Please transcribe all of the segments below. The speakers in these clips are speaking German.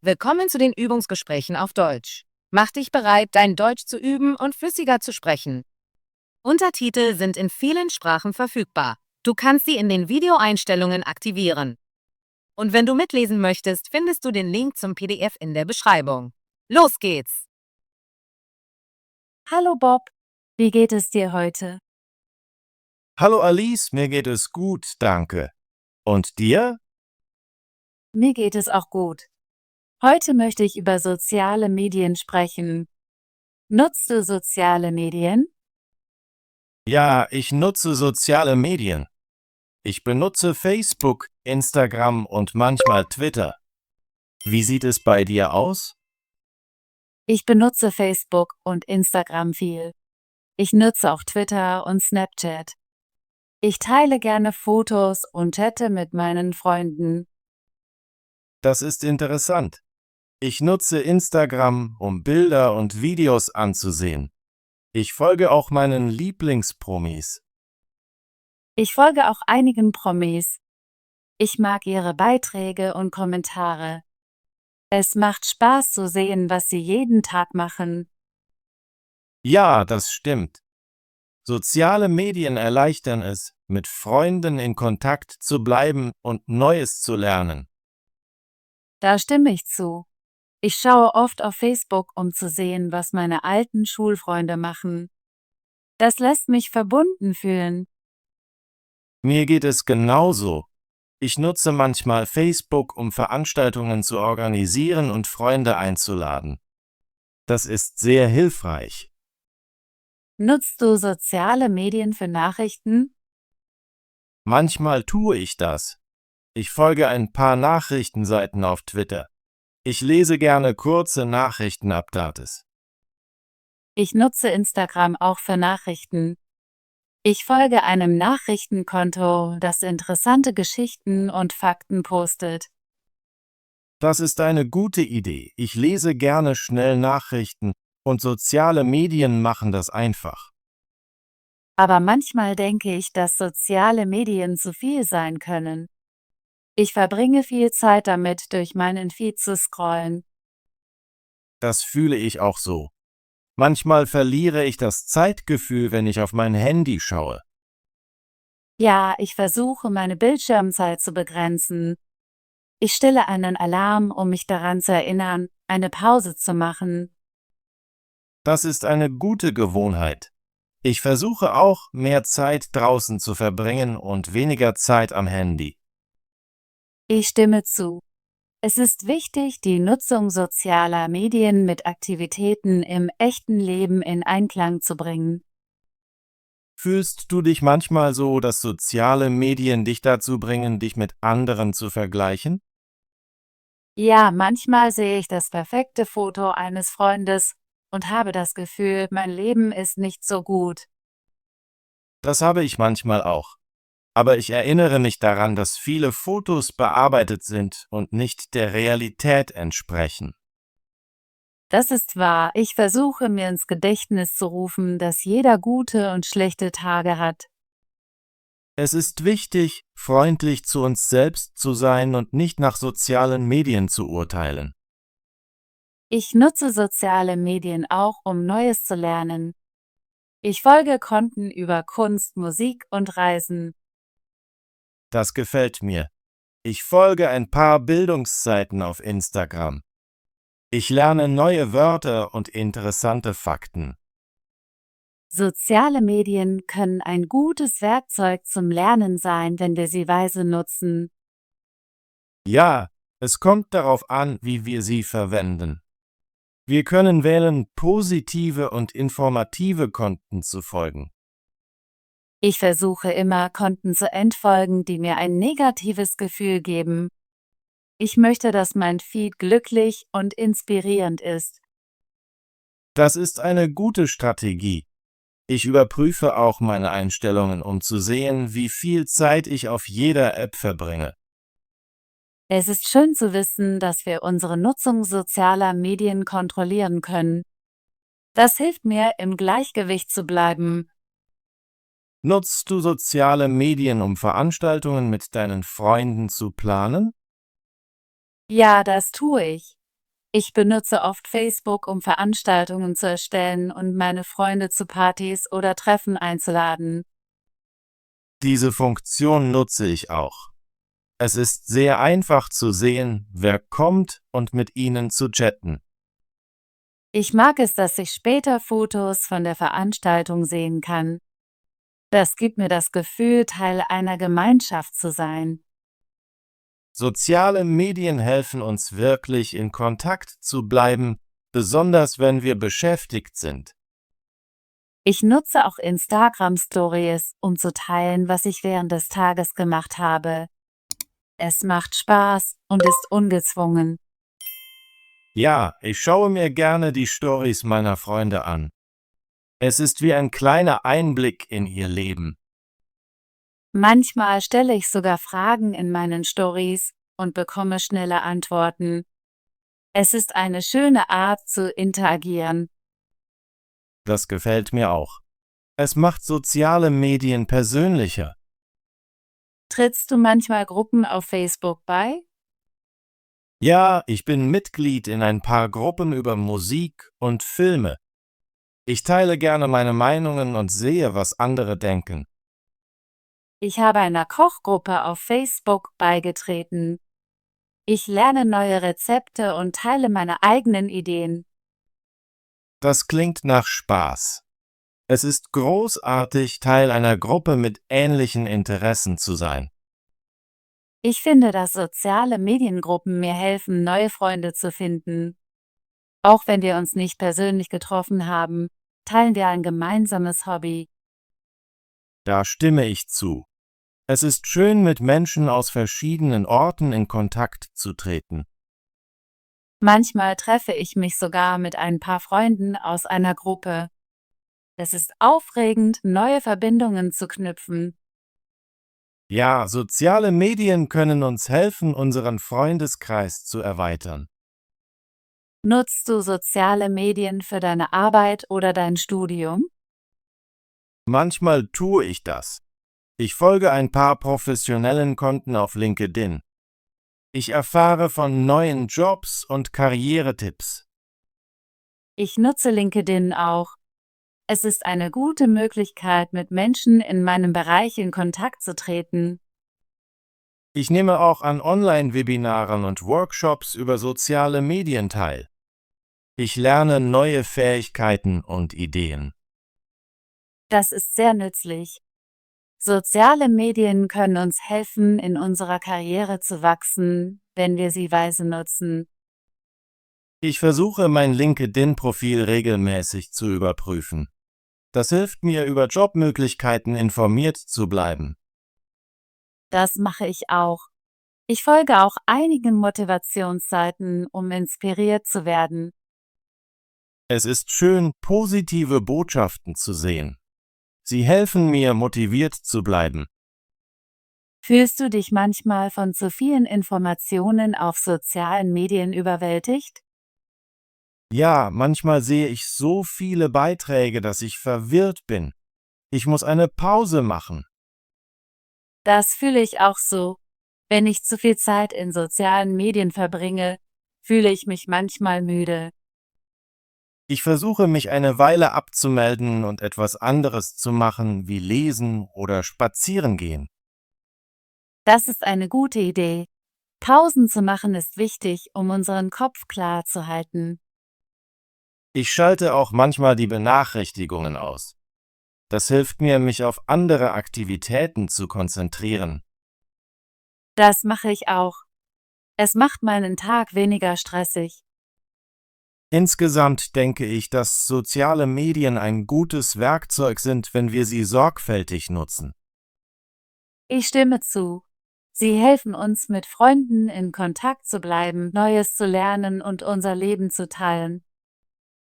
Willkommen zu den Übungsgesprächen auf Deutsch. Mach dich bereit, dein Deutsch zu üben und flüssiger zu sprechen. Untertitel sind in vielen Sprachen verfügbar. Du kannst sie in den Videoeinstellungen aktivieren. Und wenn du mitlesen möchtest, findest du den Link zum PDF in der Beschreibung. Los geht's! Hallo Bob, wie geht es dir heute? Hallo Alice, mir geht es gut, danke. Und dir? Mir geht es auch gut. Heute möchte ich über soziale Medien sprechen. Nutzt du soziale Medien? Ja, ich nutze soziale Medien. Ich benutze Facebook, Instagram und manchmal Twitter. Wie sieht es bei dir aus? Ich benutze Facebook und Instagram viel. Ich nutze auch Twitter und Snapchat. Ich teile gerne Fotos und chatte mit meinen Freunden. Das ist interessant. Ich nutze Instagram, um Bilder und Videos anzusehen. Ich folge auch meinen Lieblingspromis. Ich folge auch einigen Promis. Ich mag ihre Beiträge und Kommentare. Es macht Spaß zu sehen, was sie jeden Tag machen. Ja, das stimmt. Soziale Medien erleichtern es, mit Freunden in Kontakt zu bleiben und Neues zu lernen. Da stimme ich zu. Ich schaue oft auf Facebook, um zu sehen, was meine alten Schulfreunde machen. Das lässt mich verbunden fühlen. Mir geht es genauso. Ich nutze manchmal Facebook, um Veranstaltungen zu organisieren und Freunde einzuladen. Das ist sehr hilfreich. Nutzt du soziale Medien für Nachrichten? Manchmal tue ich das. Ich folge ein paar Nachrichtenseiten auf Twitter. Ich lese gerne kurze Nachrichtenupdates. Ich nutze Instagram auch für Nachrichten. Ich folge einem Nachrichtenkonto, das interessante Geschichten und Fakten postet. Das ist eine gute Idee. Ich lese gerne schnell Nachrichten und soziale Medien machen das einfach. Aber manchmal denke ich, dass soziale Medien zu viel sein können. Ich verbringe viel Zeit damit, durch meinen Feed zu scrollen. Das fühle ich auch so. Manchmal verliere ich das Zeitgefühl, wenn ich auf mein Handy schaue. Ja, ich versuche, meine Bildschirmzeit zu begrenzen. Ich stelle einen Alarm, um mich daran zu erinnern, eine Pause zu machen. Das ist eine gute Gewohnheit. Ich versuche auch, mehr Zeit draußen zu verbringen und weniger Zeit am Handy. Ich stimme zu. Es ist wichtig, die Nutzung sozialer Medien mit Aktivitäten im echten Leben in Einklang zu bringen. Fühlst du dich manchmal so, dass soziale Medien dich dazu bringen, dich mit anderen zu vergleichen? Ja, manchmal sehe ich das perfekte Foto eines Freundes und habe das Gefühl, mein Leben ist nicht so gut. Das habe ich manchmal auch. Aber ich erinnere mich daran, dass viele Fotos bearbeitet sind und nicht der Realität entsprechen. Das ist wahr, ich versuche mir ins Gedächtnis zu rufen, dass jeder gute und schlechte Tage hat. Es ist wichtig, freundlich zu uns selbst zu sein und nicht nach sozialen Medien zu urteilen. Ich nutze soziale Medien auch, um Neues zu lernen. Ich folge Konten über Kunst, Musik und Reisen. Das gefällt mir. Ich folge ein paar Bildungsseiten auf Instagram. Ich lerne neue Wörter und interessante Fakten. Soziale Medien können ein gutes Werkzeug zum Lernen sein, wenn wir sie weise nutzen. Ja, es kommt darauf an, wie wir sie verwenden. Wir können wählen, positive und informative Konten zu folgen. Ich versuche immer, Konten zu entfolgen, die mir ein negatives Gefühl geben. Ich möchte, dass mein Feed glücklich und inspirierend ist. Das ist eine gute Strategie. Ich überprüfe auch meine Einstellungen, um zu sehen, wie viel Zeit ich auf jeder App verbringe. Es ist schön zu wissen, dass wir unsere Nutzung sozialer Medien kontrollieren können. Das hilft mir, im Gleichgewicht zu bleiben. Nutzt du soziale Medien, um Veranstaltungen mit deinen Freunden zu planen? Ja, das tue ich. Ich benutze oft Facebook, um Veranstaltungen zu erstellen und meine Freunde zu Partys oder Treffen einzuladen. Diese Funktion nutze ich auch. Es ist sehr einfach zu sehen, wer kommt und mit ihnen zu chatten. Ich mag es, dass ich später Fotos von der Veranstaltung sehen kann. Das gibt mir das Gefühl, Teil einer Gemeinschaft zu sein. Soziale Medien helfen uns wirklich, in Kontakt zu bleiben, besonders wenn wir beschäftigt sind. Ich nutze auch Instagram Stories, um zu teilen, was ich während des Tages gemacht habe. Es macht Spaß und ist ungezwungen. Ja, ich schaue mir gerne die Stories meiner Freunde an. Es ist wie ein kleiner Einblick in ihr Leben. Manchmal stelle ich sogar Fragen in meinen Stories und bekomme schnelle Antworten. Es ist eine schöne Art zu interagieren. Das gefällt mir auch. Es macht soziale Medien persönlicher. Trittst du manchmal Gruppen auf Facebook bei? Ja, ich bin Mitglied in ein paar Gruppen über Musik und Filme. Ich teile gerne meine Meinungen und sehe, was andere denken. Ich habe einer Kochgruppe auf Facebook beigetreten. Ich lerne neue Rezepte und teile meine eigenen Ideen. Das klingt nach Spaß. Es ist großartig, Teil einer Gruppe mit ähnlichen Interessen zu sein. Ich finde, dass soziale Mediengruppen mir helfen, neue Freunde zu finden. Auch wenn wir uns nicht persönlich getroffen haben, teilen wir ein gemeinsames Hobby. Da stimme ich zu. Es ist schön, mit Menschen aus verschiedenen Orten in Kontakt zu treten. Manchmal treffe ich mich sogar mit ein paar Freunden aus einer Gruppe. Es ist aufregend, neue Verbindungen zu knüpfen. Ja, soziale Medien können uns helfen, unseren Freundeskreis zu erweitern. Nutzt du soziale Medien für deine Arbeit oder dein Studium? Manchmal tue ich das. Ich folge ein paar professionellen Konten auf LinkedIn. Ich erfahre von neuen Jobs und Karrieretipps. Ich nutze LinkedIn auch. Es ist eine gute Möglichkeit, mit Menschen in meinem Bereich in Kontakt zu treten. Ich nehme auch an Online-Webinaren und Workshops über soziale Medien teil. Ich lerne neue Fähigkeiten und Ideen. Das ist sehr nützlich. Soziale Medien können uns helfen, in unserer Karriere zu wachsen, wenn wir sie weise nutzen. Ich versuche, mein LinkedIn-Profil regelmäßig zu überprüfen. Das hilft mir, über Jobmöglichkeiten informiert zu bleiben. Das mache ich auch. Ich folge auch einigen Motivationsseiten, um inspiriert zu werden. Es ist schön, positive Botschaften zu sehen. Sie helfen mir, motiviert zu bleiben. Fühlst du dich manchmal von zu vielen Informationen auf sozialen Medien überwältigt? Ja, manchmal sehe ich so viele Beiträge, dass ich verwirrt bin. Ich muss eine Pause machen. Das fühle ich auch so. Wenn ich zu viel Zeit in sozialen Medien verbringe, fühle ich mich manchmal müde. Ich versuche, mich eine Weile abzumelden und etwas anderes zu machen, wie lesen oder spazieren gehen. Das ist eine gute Idee. Pausen zu machen ist wichtig, um unseren Kopf klar zu halten. Ich schalte auch manchmal die Benachrichtigungen aus. Das hilft mir, mich auf andere Aktivitäten zu konzentrieren. Das mache ich auch. Es macht meinen Tag weniger stressig. Insgesamt denke ich, dass soziale Medien ein gutes Werkzeug sind, wenn wir sie sorgfältig nutzen. Ich stimme zu. Sie helfen uns, mit Freunden in Kontakt zu bleiben, Neues zu lernen und unser Leben zu teilen.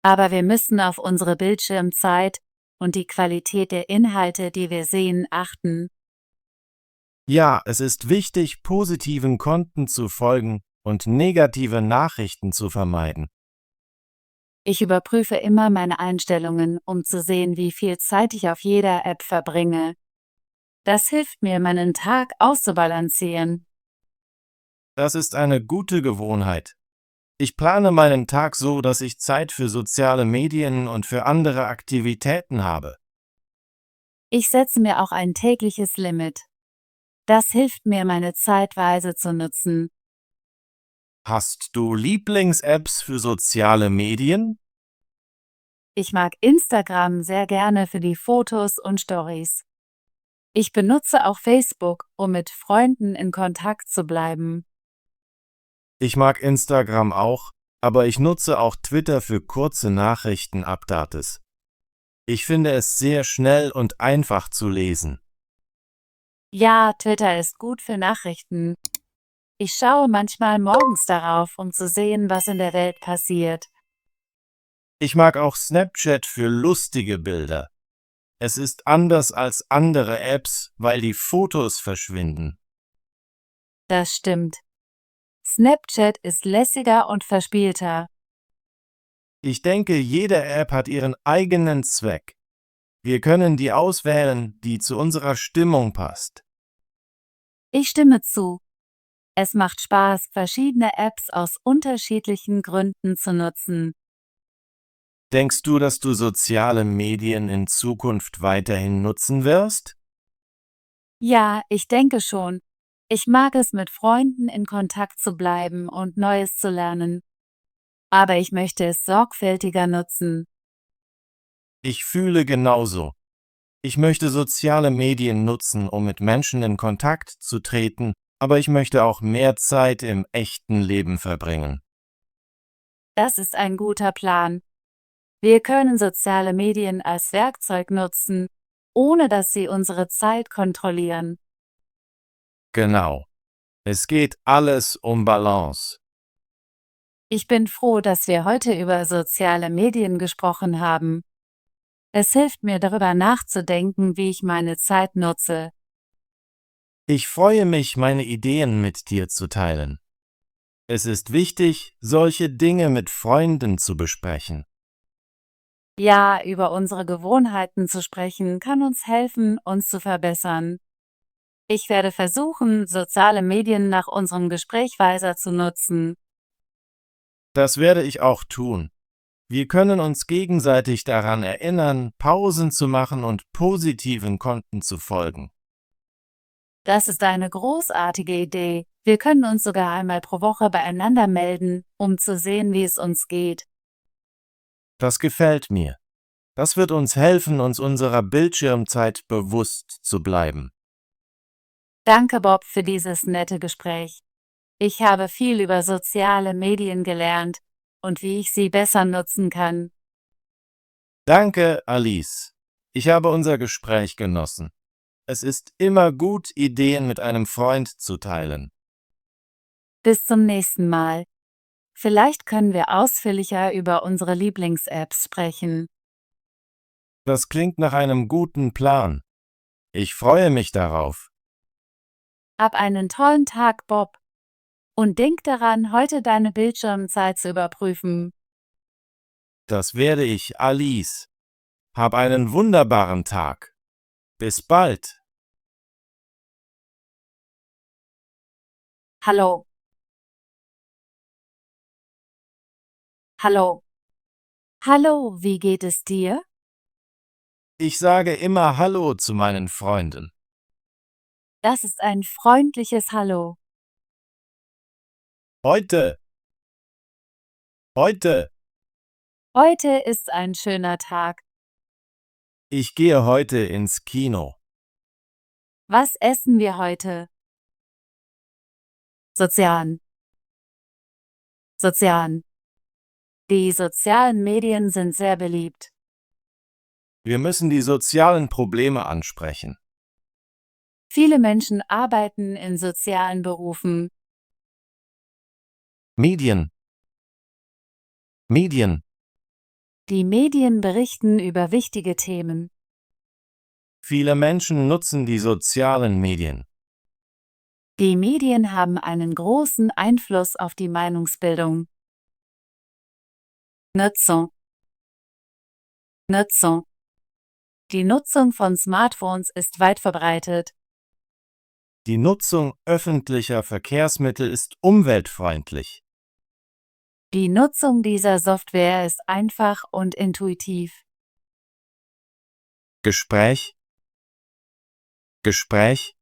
Aber wir müssen auf unsere Bildschirmzeit und die Qualität der Inhalte, die wir sehen, achten. Ja, es ist wichtig, positiven Konten zu folgen und negative Nachrichten zu vermeiden. Ich überprüfe immer meine Einstellungen, um zu sehen, wie viel Zeit ich auf jeder App verbringe. Das hilft mir, meinen Tag auszubalancieren. Das ist eine gute Gewohnheit. Ich plane meinen Tag so, dass ich Zeit für soziale Medien und für andere Aktivitäten habe. Ich setze mir auch ein tägliches Limit. Das hilft mir, meine Zeit weise zu nutzen. Hast du Lieblings-Apps für soziale Medien? Ich mag Instagram sehr gerne für die Fotos und Stories. Ich benutze auch Facebook, um mit Freunden in Kontakt zu bleiben. Ich mag Instagram auch, aber ich nutze auch Twitter für kurze Nachrichten-Updates. Ich finde es sehr schnell und einfach zu lesen. Ja, Twitter ist gut für Nachrichten. Ich schaue manchmal morgens darauf, um zu sehen, was in der Welt passiert. Ich mag auch Snapchat für lustige Bilder. Es ist anders als andere Apps, weil die Fotos verschwinden. Das stimmt. Snapchat ist lässiger und verspielter. Ich denke, jede App hat ihren eigenen Zweck. Wir können die auswählen, die zu unserer Stimmung passt. Ich stimme zu. Es macht Spaß, verschiedene Apps aus unterschiedlichen Gründen zu nutzen. Denkst du, dass du soziale Medien in Zukunft weiterhin nutzen wirst? Ja, ich denke schon. Ich mag es, mit Freunden in Kontakt zu bleiben und Neues zu lernen. Aber ich möchte es sorgfältiger nutzen. Ich fühle genauso. Ich möchte soziale Medien nutzen, um mit Menschen in Kontakt zu treten, aber ich möchte auch mehr Zeit im echten Leben verbringen. Das ist ein guter Plan. Wir können soziale Medien als Werkzeug nutzen, ohne dass sie unsere Zeit kontrollieren. Genau. Es geht alles um Balance. Ich bin froh, dass wir heute über soziale Medien gesprochen haben. Es hilft mir, darüber nachzudenken, wie ich meine Zeit nutze. Ich freue mich, meine Ideen mit dir zu teilen. Es ist wichtig, solche Dinge mit Freunden zu besprechen. Ja, über unsere Gewohnheiten zu sprechen, kann uns helfen, uns zu verbessern. Ich werde versuchen, soziale Medien nach unserem Gespräch weiser zu nutzen. Das werde ich auch tun. Wir können uns gegenseitig daran erinnern, Pausen zu machen und positiven Konten zu folgen. Das ist eine großartige Idee. Wir können uns sogar einmal pro Woche beieinander melden, um zu sehen, wie es uns geht. Das gefällt mir. Das wird uns helfen, uns unserer Bildschirmzeit bewusst zu bleiben. Danke, Bob, für dieses nette Gespräch. Ich habe viel über soziale Medien gelernt und wie ich sie besser nutzen kann. Danke, Alice. Ich habe unser Gespräch genossen. Es ist immer gut, Ideen mit einem Freund zu teilen. Bis zum nächsten Mal. Vielleicht können wir ausführlicher über unsere Lieblings-Apps sprechen. Das klingt nach einem guten Plan. Ich freue mich darauf. Hab einen tollen Tag, Bob. Und denk daran, heute deine Bildschirmzeit zu überprüfen. Das werde ich, Alice. Hab einen wunderbaren Tag. Bis bald. Hallo. Hallo. Hallo, wie geht es dir? Ich sage immer Hallo zu meinen Freunden. Das ist ein freundliches Hallo. Heute. Heute ist ein schöner Tag. Ich gehe heute ins Kino. Was essen wir heute? Sozialen. Die sozialen Medien sind sehr beliebt. Wir müssen die sozialen Probleme ansprechen. Viele Menschen arbeiten in sozialen Berufen. Medien. Die Medien berichten über wichtige Themen. Viele Menschen nutzen die sozialen Medien. Die Medien haben einen großen Einfluss auf die Meinungsbildung. Nutzung. Die Nutzung von Smartphones ist weit verbreitet. Die Nutzung öffentlicher Verkehrsmittel ist umweltfreundlich. Die Nutzung dieser Software ist einfach und intuitiv. Gespräch. Gespräch.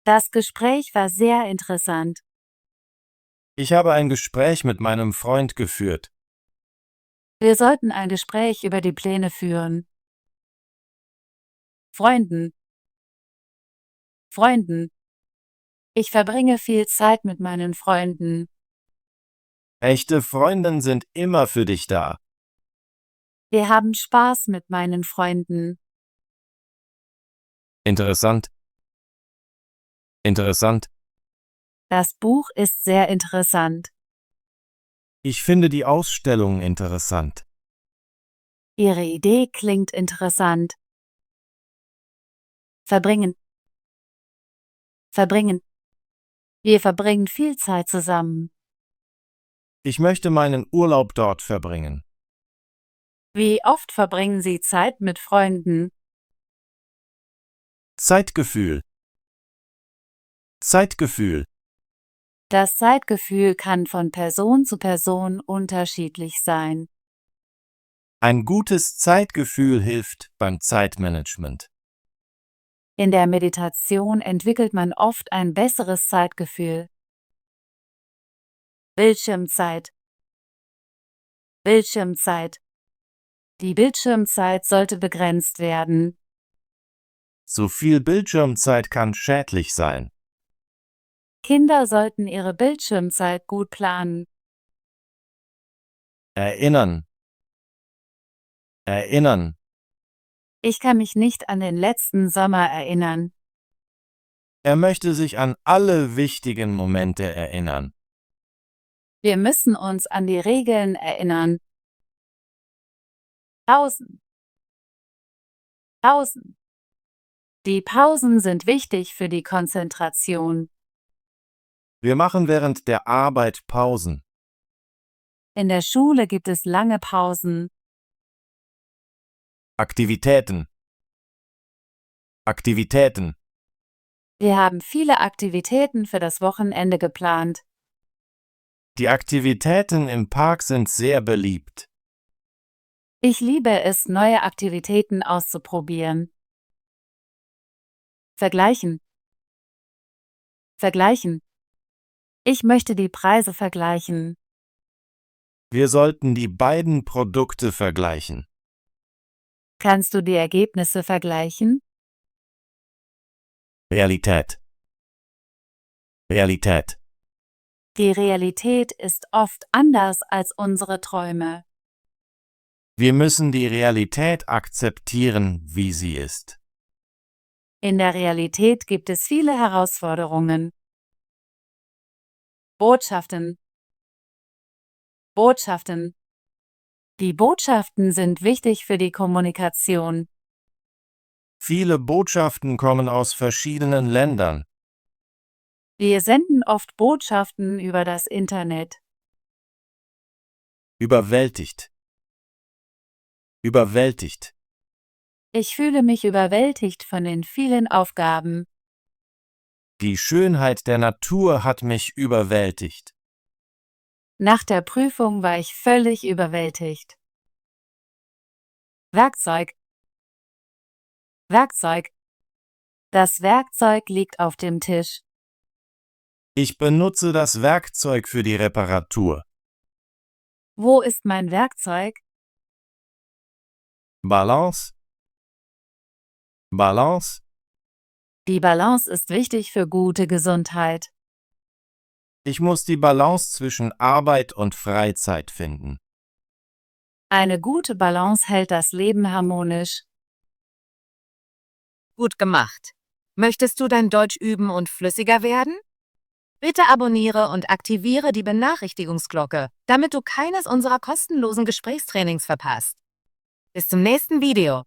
Das Gespräch war sehr interessant. Ich habe ein Gespräch mit meinem Freund geführt. Wir sollten ein Gespräch über die Pläne führen. Freunden. Freunden. Ich verbringe viel Zeit mit meinen Freunden. Echte Freundinnen sind immer für dich da. Wir haben Spaß mit meinen Freunden. Interessant. Interessant. Das Buch ist sehr interessant. Ich finde die Ausstellung interessant. Ihre Idee klingt interessant. Verbringen. Verbringen. Wir verbringen viel Zeit zusammen. Ich möchte meinen Urlaub dort verbringen. Wie oft verbringen Sie Zeit mit Freunden? Zeitgefühl. Zeitgefühl. Das Zeitgefühl kann von Person zu Person unterschiedlich sein. Ein gutes Zeitgefühl hilft beim Zeitmanagement. In der Meditation entwickelt man oft ein besseres Zeitgefühl. Bildschirmzeit. Bildschirmzeit. Die Bildschirmzeit sollte begrenzt werden. Zu viel Bildschirmzeit kann schädlich sein. Kinder sollten ihre Bildschirmzeit gut planen. Erinnern. Erinnern. Ich kann mich nicht an den letzten Sommer erinnern. Er möchte sich an alle wichtigen Momente erinnern. Wir müssen uns an die Regeln erinnern. Pausen. Pausen. Die Pausen sind wichtig für die Konzentration. Wir machen während der Arbeit Pausen. In der Schule gibt es lange Pausen. Aktivitäten. Aktivitäten. Wir haben viele Aktivitäten für das Wochenende geplant. Die Aktivitäten im Park sind sehr beliebt. Ich liebe es, neue Aktivitäten auszuprobieren. Vergleichen. Vergleichen. Ich möchte die Preise vergleichen. Wir sollten die beiden Produkte vergleichen. Kannst du die Ergebnisse vergleichen? Realität. Realität. Die Realität ist oft anders als unsere Träume. Wir müssen die Realität akzeptieren, wie sie ist. In der Realität gibt es viele Herausforderungen. Botschaften. Botschaften. Die Botschaften sind wichtig für die Kommunikation. Viele Botschaften kommen aus verschiedenen Ländern. Wir senden oft Botschaften über das Internet. Überwältigt. Überwältigt. Ich fühle mich überwältigt von den vielen Aufgaben. Die Schönheit der Natur hat mich überwältigt. Nach der Prüfung war ich völlig überwältigt. Werkzeug. Werkzeug. Das Werkzeug liegt auf dem Tisch. Ich benutze das Werkzeug für die Reparatur. Wo ist mein Werkzeug? Balance. Balance. Die Balance ist wichtig für gute Gesundheit. Ich muss die Balance zwischen Arbeit und Freizeit finden. Eine gute Balance hält das Leben harmonisch. Gut gemacht. Möchtest du dein Deutsch üben und flüssiger werden? Bitte abonniere und aktiviere die Benachrichtigungsglocke, damit du keines unserer kostenlosen Gesprächstrainings verpasst. Bis zum nächsten Video.